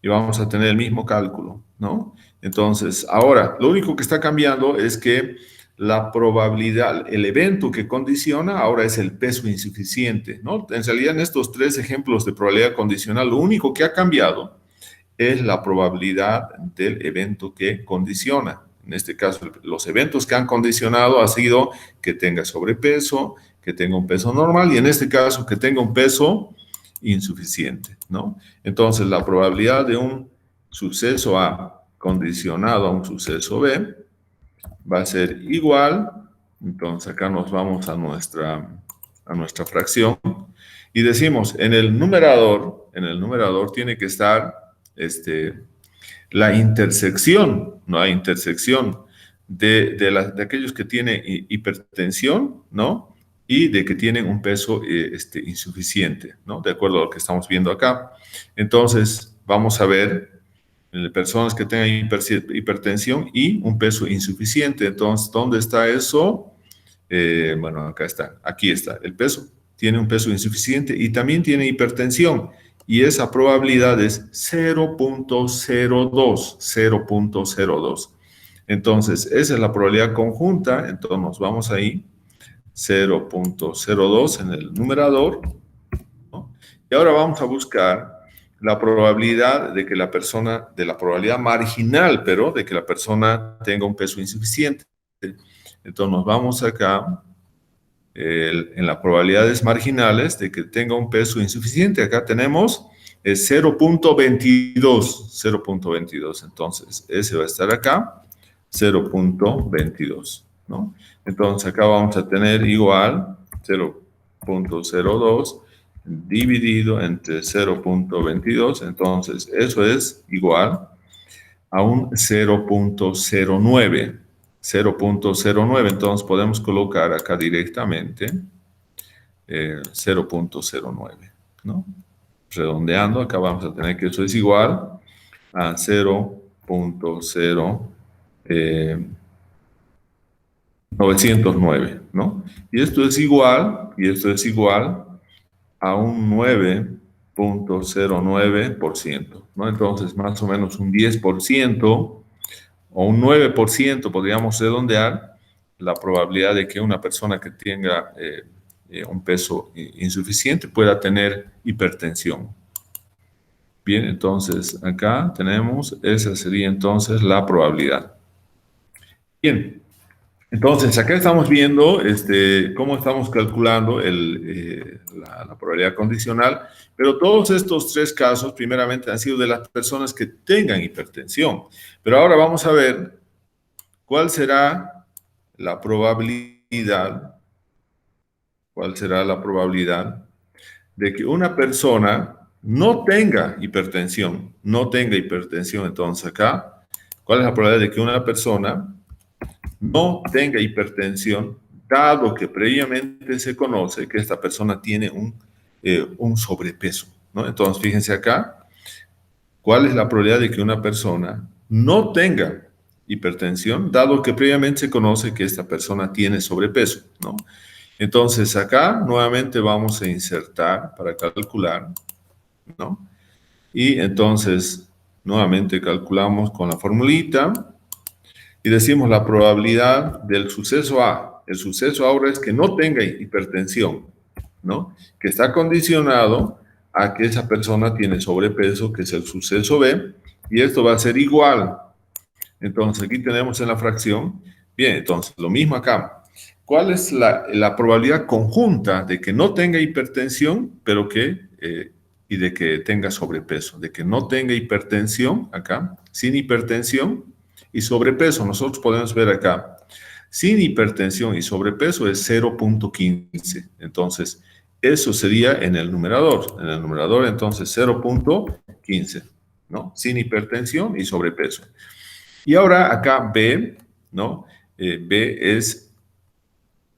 y vamos a tener el mismo cálculo, ¿no? Entonces, ahora, lo único que está cambiando es que la probabilidad, el evento que condiciona ahora es el peso insuficiente, ¿no? En realidad, en estos tres ejemplos de probabilidad condicional, lo único que ha cambiado es la probabilidad del evento que condiciona. En este caso, los eventos que han condicionado ha sido que tenga sobrepeso, que tenga un peso normal y en este caso que tenga un peso insuficiente, ¿no? Entonces, la probabilidad de un suceso A condicionado a un suceso B va a ser igual. Entonces, acá nos vamos a nuestra fracción y decimos, en el numerador tiene que estar la intersección, ¿no? La intersección de aquellos que tienen hipertensión, ¿no? Y de que tienen un peso insuficiente, ¿no? De acuerdo a lo que estamos viendo acá. Entonces, vamos a ver personas que tengan hipertensión y un peso insuficiente. Entonces, ¿dónde está eso? Bueno, acá está. Aquí está. El peso tiene un peso insuficiente y también tiene hipertensión. Y esa probabilidad es 0.02. 0.02. Entonces, esa es la probabilidad conjunta. Entonces, nos vamos ahí. 0.02 en el numerador, ¿no? Y ahora vamos a buscar la probabilidad de que la probabilidad marginal, pero de que la persona tenga un peso insuficiente. Entonces nos vamos acá en las probabilidades marginales de que tenga un peso insuficiente. Acá tenemos 0.22. Entonces ese va a estar acá, 0.22. ¿no? Entonces acá vamos a tener igual 0.02 dividido entre 0.22. Entonces eso es igual a un 0.09. 0.09, entonces podemos colocar acá directamente 0.09, ¿no? Redondeando, acá vamos a tener que eso es igual a 0.09, ¿no? Y esto es igual a un 9.09%, ¿no? Entonces, más o menos un 10% o un 9% podríamos redondear la probabilidad de que una persona que tenga un peso insuficiente pueda tener hipertensión. Bien, entonces acá tenemos, esa sería entonces la probabilidad. Bien, entonces acá estamos viendo cómo estamos calculando la probabilidad condicional, pero todos estos tres casos primeramente han sido de las personas que tengan hipertensión. Pero ahora vamos a ver cuál será la probabilidad, de que una persona no tenga hipertensión. Entonces acá, ¿cuál es la probabilidad de que una persona no tenga hipertensión, dado que previamente se conoce que esta persona tiene un sobrepeso, ¿no? Entonces, fíjense acá, ¿cuál es la probabilidad de que una persona no tenga hipertensión, dado que previamente se conoce que esta persona tiene sobrepeso, ¿no? Entonces, acá nuevamente vamos a insertar para calcular, ¿no? Y entonces, nuevamente calculamos con la formulita y decimos la probabilidad del suceso A. El suceso ahora es que no tenga hipertensión, ¿no? Que está condicionado a que esa persona tiene sobrepeso, que es el suceso B, y esto va a ser igual. Entonces, aquí tenemos en la fracción. Bien, entonces, lo mismo acá. ¿Cuál es la probabilidad conjunta de que no tenga hipertensión, pero y de que tenga sobrepeso? De que no tenga hipertensión, acá, sin hipertensión y sobrepeso. Nosotros podemos ver acá, sin hipertensión y sobrepeso es 0.15. Entonces, eso sería en el numerador. En el numerador, entonces, 0.15, ¿no? Sin hipertensión y sobrepeso. Y ahora acá B, ¿no? B es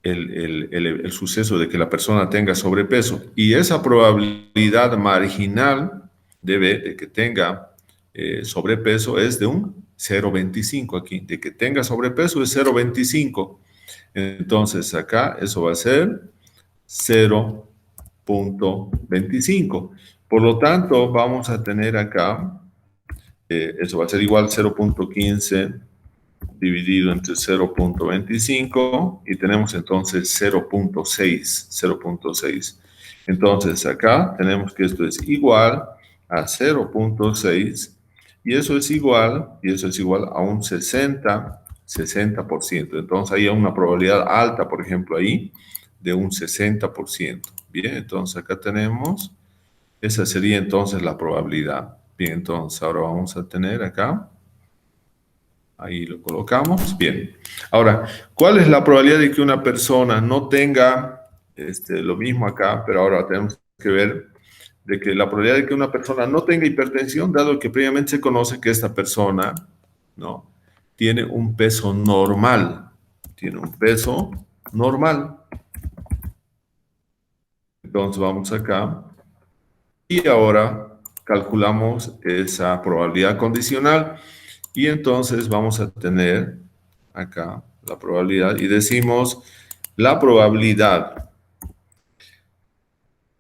el suceso de que la persona tenga sobrepeso. Y esa probabilidad marginal de B, de que tenga sobrepeso, es de un 0.25 aquí. De que tenga sobrepeso es 0.25. Entonces acá eso va a ser 0.25. Por lo tanto, vamos a tener acá, eso va a ser igual a 0.15 dividido entre 0.25 y tenemos entonces 0.6. Entonces acá tenemos que esto es igual a 0.6 y eso es igual a un 60%. Entonces hay una probabilidad alta, por ejemplo, ahí de un 60%. Bien, entonces acá tenemos, esa sería entonces la probabilidad. Bien, entonces ahora vamos a tener acá. Ahí lo colocamos. Bien. Ahora, ¿cuál es la probabilidad de que una persona no tenga lo mismo acá, pero ahora tenemos que ver de que la probabilidad de que una persona no tenga hipertensión, dado que previamente se conoce que esta persona, ¿no?, tiene un peso normal. Tiene un peso normal. Entonces vamos acá y ahora calculamos esa probabilidad condicional. Y entonces vamos a tener acá la probabilidad y decimos la probabilidad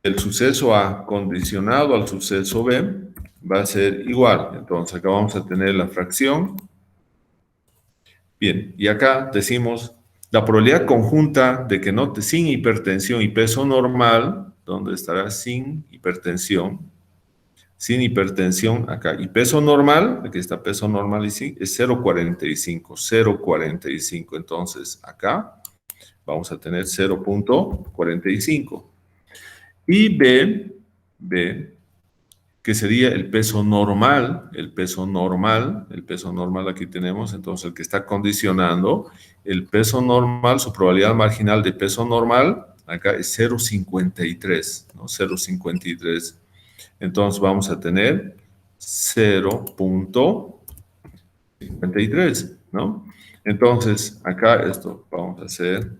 del suceso A condicionado al suceso B va a ser igual. Entonces acá vamos a tener la fracción. Bien, y acá decimos la probabilidad conjunta de que no sin hipertensión y peso normal, ¿dónde estará sin hipertensión? Sin hipertensión acá. Y peso normal, aquí está peso normal y sí, es 0.45. Entonces, acá vamos a tener 0.45. Y B que sería el peso normal, el peso normal aquí tenemos, entonces el que está condicionando, el peso normal, su probabilidad marginal de peso normal, acá es 0,53, ¿no? 0,53. Entonces vamos a tener 0,53, ¿no? Entonces, acá esto vamos a hacer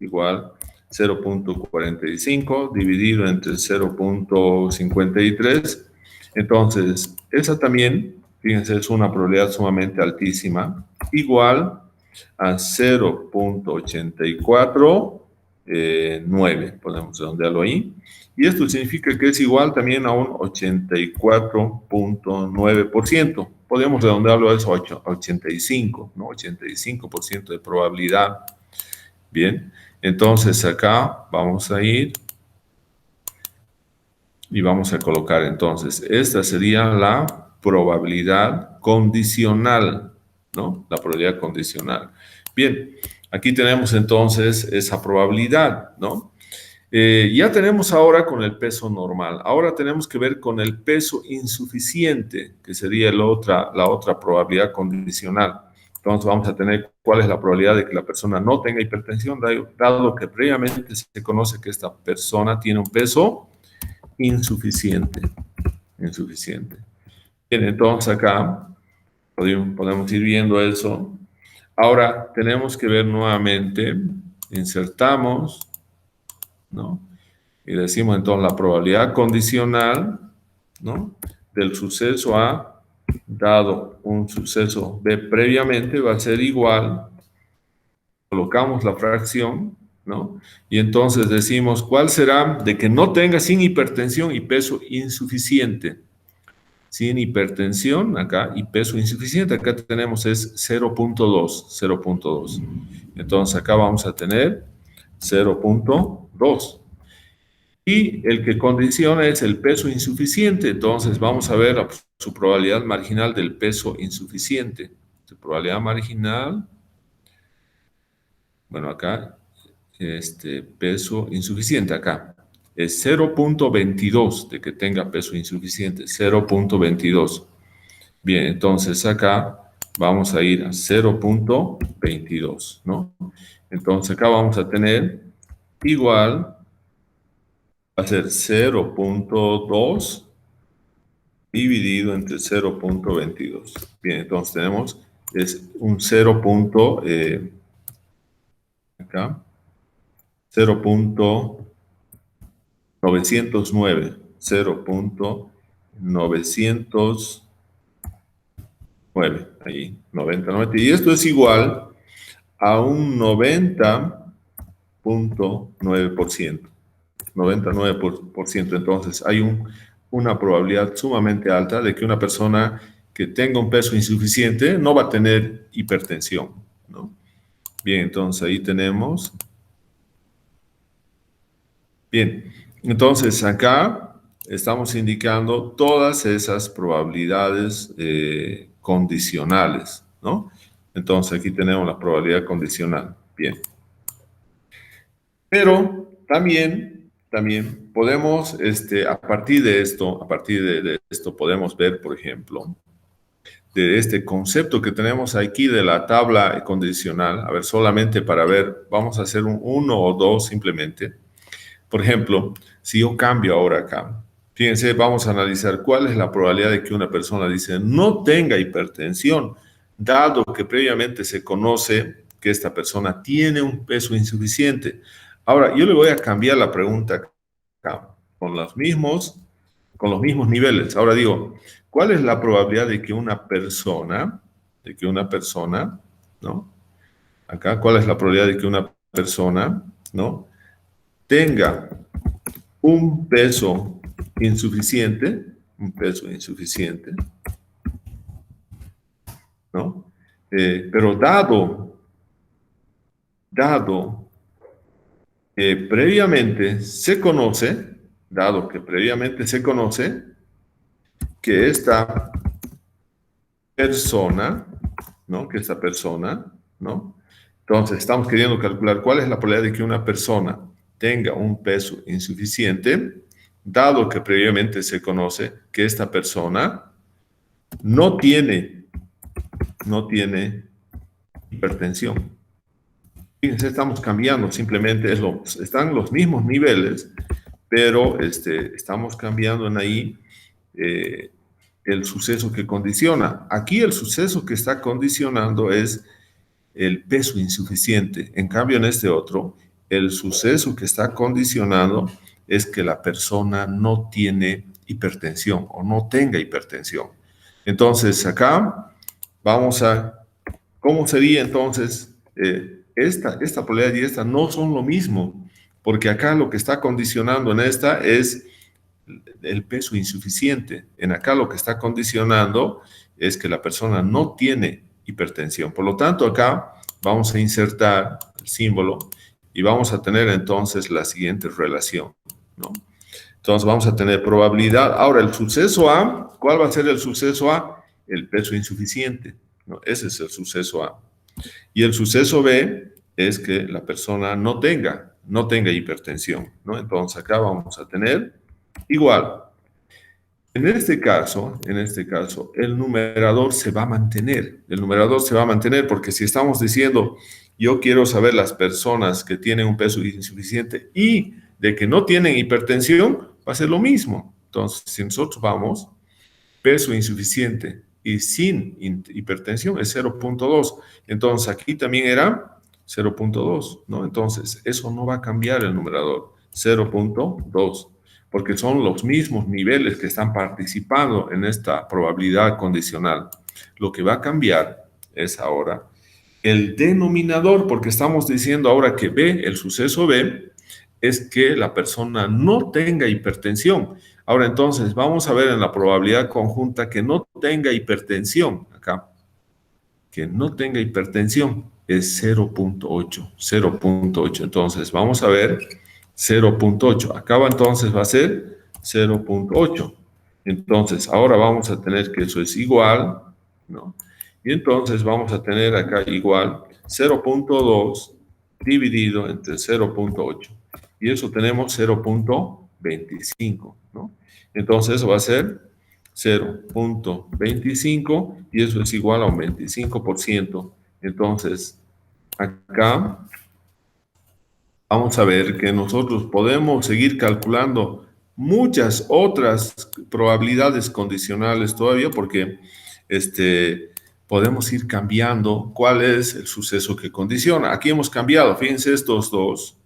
igual 0,45 dividido entre 0,53. Entonces, esa también, fíjense, es una probabilidad sumamente altísima, igual a 0,849, podemos redondearlo ahí. Y esto significa que es igual también a un 84,9%. Podemos redondearlo a eso a 85, ¿no? 85% de probabilidad. Bien, entonces acá vamos a ir y vamos a colocar entonces, esta sería la probabilidad condicional, ¿no? La probabilidad condicional. Bien, aquí tenemos entonces esa probabilidad, ¿no? Ya tenemos ahora con el peso normal. Ahora tenemos que ver con el peso insuficiente, que sería la otra probabilidad condicional. Entonces vamos a tener cuál es la probabilidad de que la persona no tenga hipertensión, dado que previamente se conoce que esta persona tiene un peso insuficiente. Insuficiente. Bien, entonces acá podemos ir viendo eso. Ahora tenemos que ver nuevamente, insertamos, ¿no? Y decimos entonces la probabilidad condicional, ¿no? Del suceso A, dado un suceso B previamente, va a ser igual, colocamos la fracción, ¿no? Y entonces decimos, ¿cuál será de que no tenga sin hipertensión y peso insuficiente? Sin hipertensión, acá, y peso insuficiente, acá tenemos es 0,2, 0,2. Entonces acá vamos a tener 0,2. Y el que condiciona es el peso insuficiente. Entonces vamos a ver su probabilidad marginal del peso insuficiente. Su probabilidad marginal, bueno, acá, peso insuficiente, acá, es 0,22 de que tenga peso insuficiente, 0,22. Bien, entonces acá vamos a ir a 0,22, ¿no? Entonces acá vamos a tener igual, va a ser 0,2 dividido entre 0,22. Bien, entonces tenemos es un 0,909, 0,909, ahí, 90. Y esto es igual a un 90,9%. 99%. Entonces, hay una probabilidad sumamente alta de que una persona que tenga un peso insuficiente no va a tener hipertensión, ¿no? Bien, entonces ahí tenemos. Bien, entonces acá estamos indicando todas esas probabilidades condicionales, ¿no? Entonces aquí tenemos la probabilidad condicional. Bien. Pero también podemos, a partir de esto, podemos ver, por ejemplo, de este concepto que tenemos aquí de la tabla condicional, a ver, solamente para ver, vamos a hacer un 1 o 2 simplemente. Por ejemplo, si yo cambio ahora acá, fíjense, vamos a analizar cuál es la probabilidad de que una persona dice no tenga hipertensión, dado que previamente se conoce que esta persona tiene un peso insuficiente. Ahora, yo le voy a cambiar la pregunta acá, con los mismos niveles. Ahora digo, ¿cuál es la probabilidad de que una persona, ¿no? Acá, ¿cuál es la probabilidad de que una persona, ¿no? Tenga un peso insuficiente, ¿no? Pero dado que previamente se conoce, que esta persona, ¿no? ¿no? Entonces, estamos queriendo calcular cuál es la probabilidad de que una persona tenga un peso insuficiente, dado que previamente se conoce que esta persona no tiene hipertensión. Fíjense, estamos cambiando, simplemente están los mismos niveles, pero estamos cambiando en ahí el suceso que condiciona. Aquí el suceso que está condicionando es el peso insuficiente. En cambio, en este otro, el suceso que está condicionando es que la persona no tiene hipertensión o no tenga hipertensión. Entonces, acá vamos a, ¿cómo sería entonces? Esta probabilidad y esta no son lo mismo, porque acá lo que está condicionando en esta es el peso insuficiente. En acá lo que está condicionando es que la persona no tiene hipertensión. Por lo tanto, acá vamos a insertar el símbolo y vamos a tener entonces la siguiente relación, ¿no? Entonces vamos a tener probabilidad. Ahora, el suceso A, ¿cuál va a ser el suceso A? El peso insuficiente, ¿no? Ese es el suceso A. Y el suceso B es que la persona no tenga hipertensión, ¿no? Entonces acá vamos a tener igual. En este caso, el numerador se va a mantener. El numerador se va a mantener porque si estamos diciendo, yo quiero saber las personas que tienen un peso insuficiente y de que no tienen hipertensión, va a ser lo mismo. Entonces, si nosotros vamos, peso insuficiente y sin hipertensión es 0.2. Entonces, aquí también era 0.2, ¿no? Entonces, eso no va a cambiar el numerador, 0.2, porque son los mismos niveles que están participando en esta probabilidad condicional. Lo que va a cambiar es ahora el denominador, porque estamos diciendo ahora que B, el suceso B, es que la persona no tenga hipertensión. Ahora entonces vamos a ver en la probabilidad conjunta que no tenga hipertensión acá. Que no tenga hipertensión es 0.8, 0.8. Entonces vamos a ver 0.8. Acá entonces va a ser 0.8. Entonces ahora vamos a tener que eso es igual, ¿no? Y entonces vamos a tener acá igual 0.2 dividido entre 0.8. Y eso tenemos 0.25, ¿no? Entonces eso va a ser 0.25 y eso es igual a un 25%. Entonces, acá vamos a ver que nosotros podemos seguir calculando muchas otras probabilidades condicionales todavía porque podemos ir cambiando cuál es el suceso que condiciona. Aquí hemos cambiado, fíjense, estos dos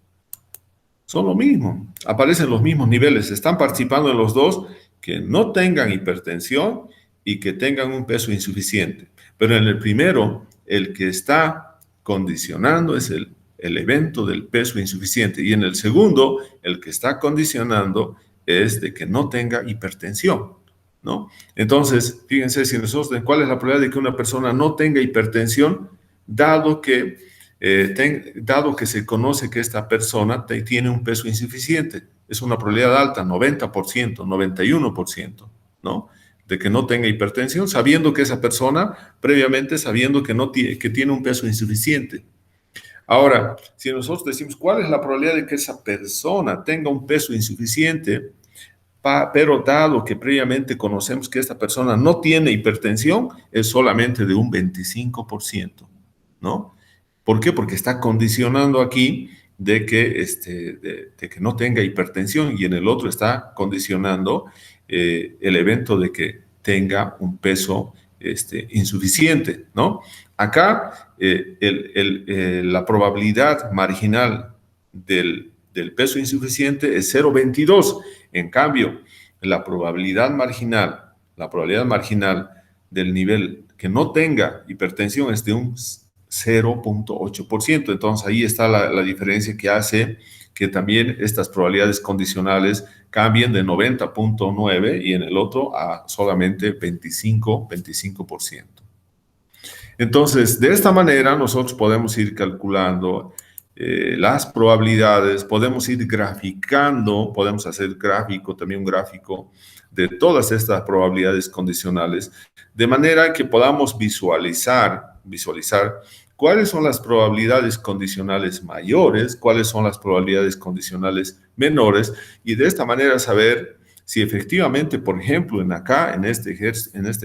son lo mismo, aparecen los mismos niveles, están participando en los dos que no tengan hipertensión y que tengan un peso insuficiente. Pero en el primero, el que está condicionando es el evento del peso insuficiente. Y en el segundo, el que está condicionando es de que no tenga hipertensión, ¿no? Entonces, fíjense, si nosotros, ¿cuál es la probabilidad de que una persona no tenga hipertensión, dado que se conoce que esta persona tiene un peso insuficiente? Es una probabilidad alta, 90%, 91%, ¿no? De que no tenga hipertensión, sabiendo que esa persona, previamente sabiendo que tiene un peso insuficiente. Ahora, si nosotros decimos, ¿cuál es la probabilidad de que esa persona tenga un peso insuficiente? Pero dado que previamente conocemos que esta persona no tiene hipertensión, es solamente de un 25%, ¿no? ¿Por qué? Porque está condicionando aquí de que no tenga hipertensión y en el otro está condicionando el evento de que tenga un peso insuficiente, ¿no? Acá la probabilidad marginal del peso insuficiente es 0.22. En cambio, la probabilidad marginal del nivel que no tenga hipertensión es de un 0.8%. Entonces, ahí está la diferencia que hace que también estas probabilidades condicionales cambien de 90.9 y en el otro a solamente 25%. Entonces, de esta manera nosotros podemos ir calculando las probabilidades, podemos ir graficando, podemos hacer también un gráfico de todas estas probabilidades condicionales, de manera que podamos visualizar cuáles son las probabilidades condicionales mayores, cuáles son las probabilidades condicionales menores, y de esta manera saber si efectivamente, por ejemplo, en este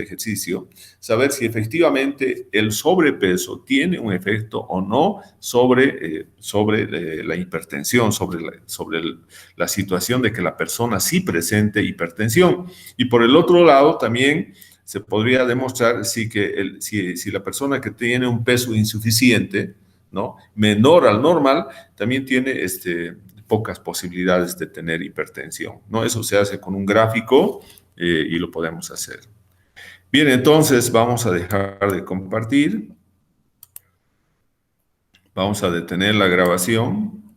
ejercicio, saber si efectivamente el sobrepeso tiene un efecto o no sobre la hipertensión, sobre la situación de que la persona sí presente hipertensión. Y por el otro lado, también se podría demostrar si la persona que tiene un peso insuficiente, ¿no?, menor al normal, también tiene pocas posibilidades de tener hipertensión, ¿no? Eso se hace con un gráfico y lo podemos hacer. Bien, entonces vamos a dejar de compartir. Vamos a detener la grabación.